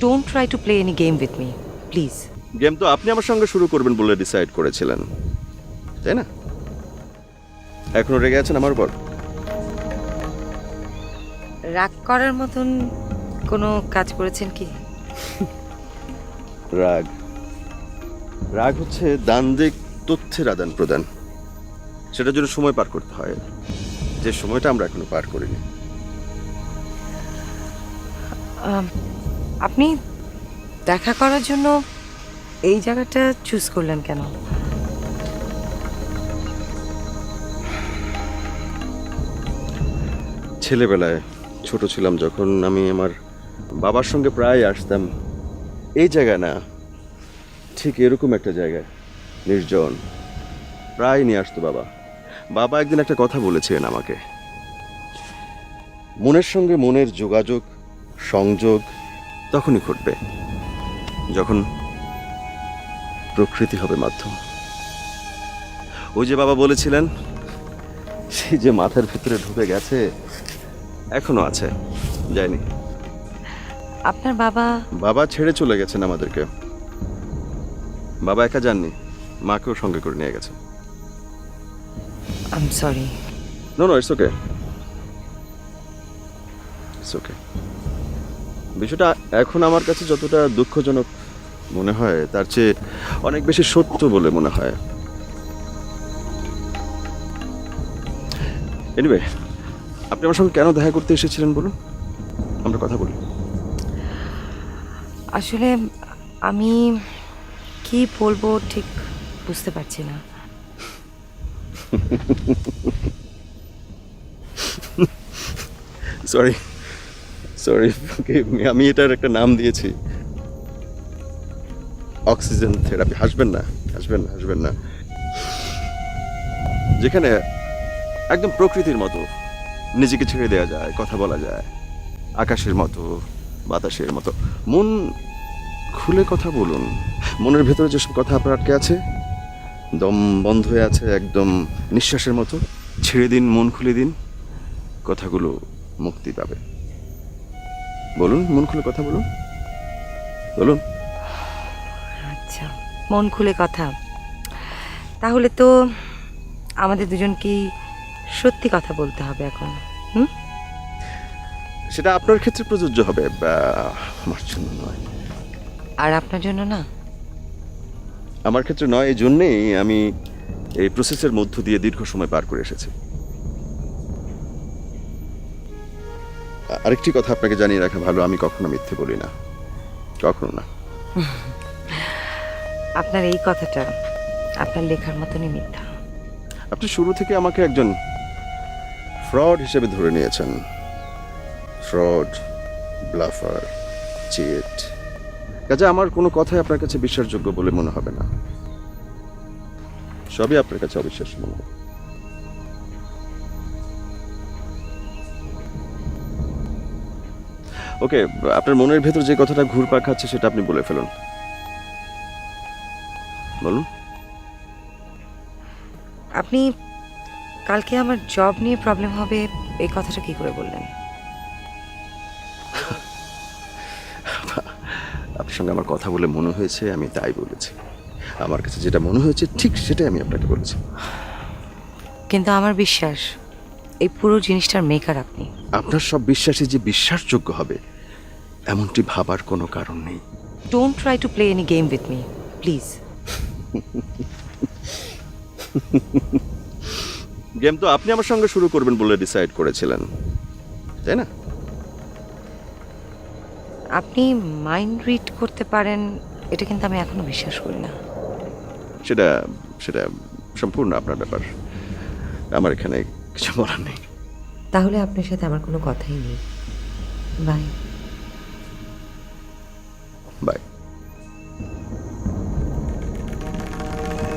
Don't try to play any game with me please. Game তো আপনি আমার সঙ্গে শুরু করবেন বলে ডিসাইড করেছিলেন, তাই না? এখনো রেগে আছেন আমার উপর? রাগ করার মতন কোনো কাজ করেছেন কি? রাগ রাগ হচ্ছে দ্বান্দ্বিক তথ্যের আদান প্রদান। সেটার জন্য সময় পার করতে হয়, যে সময়টা আমরা এখনো পার করিনি। আপনি দেখা করার জন্য এই জায়গাটা চুজ করলেন কেন? ছেলেবেলায় ছোট ছিলাম যখন, আমি আমার বাবার সঙ্গে প্রায় আসতাম এই জায়গায় না, ঠিক এরকম একটা জায়গায়, নির্জন, প্রায় নিয়ে আসতো বাবা। বাবা একদিন একটা কথা বলেছিলেন আমাকে, মনের সঙ্গে মনের যোগাযোগ, সংযোগ তখনই ঘটবে যখন প্রকৃতি হবে মাধ্যম। ওই যে বাবা বলেছিলেন, সেই যে মাথার ভিতরে ঢুকে গেছে, এখনো আছে, যায়নি। আপনার বাবা? বাবা ছেড়ে চলে গেছেন আমাদেরকে। বাবা একা যাননি, মাকেও সঙ্গে করে নিয়ে গেছে। I'm sorry. No no, it's okay, it's okay. বিষয়টা এখন আমার কাছে যতটা দুঃখজনক মনে হয়, তার চেয়ে অনেক বেশি সত্য বলে মনে হয়। এনিওয়ে, আপনি আমার সঙ্গে কেন দেখা করতে এসেছিলেন বলুন, আমরা কথা বলি। আসলে আমি কি বলবো ঠিক বুঝতে পারছি না। সরি সরি, আমি এটার একটা নাম দিয়েছি, অক্সিজেন থেরাপি। হাসবেন না, হাসবেন না, হাসবেন না। যেখানে একদম প্রকৃতির মতো নিজেকে ছেড়ে দেওয়া যায়, কথা বলা যায়, আকাশের মতো, বাতাসের মতো। মন খুলে কথা বলুন। মনের ভেতরে যেসব কথা আপনার আটকে আছে, দম বন্ধ হয়ে আছে একদম নিঃশ্বাসের মতো, ছেড়ে দিন, মন খুলে দিন, কথাগুলো মুক্তি পাবে। বলুন, মন খুলে কথা বলুন, বলুন। আচ্ছা, মন খুলে কথা। তাহলে তো আমাদের দুজনকেই সত্যি কথা বলতে হবে এখন। হুম? সেটা আপনার ক্ষেত্রে প্রযোজ্য হবে, আমার জন্য নয়। আর আপনার জন্য না? আমার ক্ষেত্রে নয়, এই জন্যেই আমি এই প্রসেসের মধ্য দিয়ে দীর্ঘ সময় পার করে এসেছি। আরেকটি কথা আপনাকে জানিয়ে রাখা ভালো, আমি কখনো মিথ্যে বলি না, কখনো না। আপনার এই কথাটা আপনার লেখার মতনই মিথ্যা। আপনি শুরু থেকে আমাকে একজন ফ্রড হিসেবে ধরে নিয়েছেন। Fraud, bluffer, cheat. কাজে আমার কোনো কথাই আপনার কাছে বিশ্বাসযোগ্য বলে মনে হবে না, সবই আপনার কাছে অবিশ্বাস্য মনে হবে। ওকে, আপনার মনের ভেতর যে কথাটা ঘুরপাক খাচ্ছে সেটা আপনি বলে ফেলুন, বলুন। আপনি কালকে আমার জব নিয়ে প্রবলেম হবে এই কথাটা কি করে বললেন? আপনার সঙ্গে আমার কথা বলে মনে হয়েছে, আমি তাই বলেছি। আমার কাছে যেটা মনে হয়েছে ঠিক সেটাই আমি আপনাকে বলেছি। কিন্তু আমার বিশ্বাস এই পুরো জিনিসটার মেকার আপনি। আপনার সব বিশ্বাসই যে বিশ্বাসযোগ্য হবে এমনটি ভাবার কোনো কারণ নেই। Don't try to play any game with me please. Game তো আপনি আমার সঙ্গে শুরু করবেন বলে ডিসাইড করেছিলেন, তাই না? আপনি মাইন্ড রিড করতে পারেন এটা কিন্তু আমি এখনো বিশ্বাস করি না। সেটা সেটা সম্পূর্ণ আপনার ব্যাপার, আমার এখানে কিছু বলার নেই। তাহলে আপনার সাথে আমার কোনো কথাই নেই। বাই। বাই।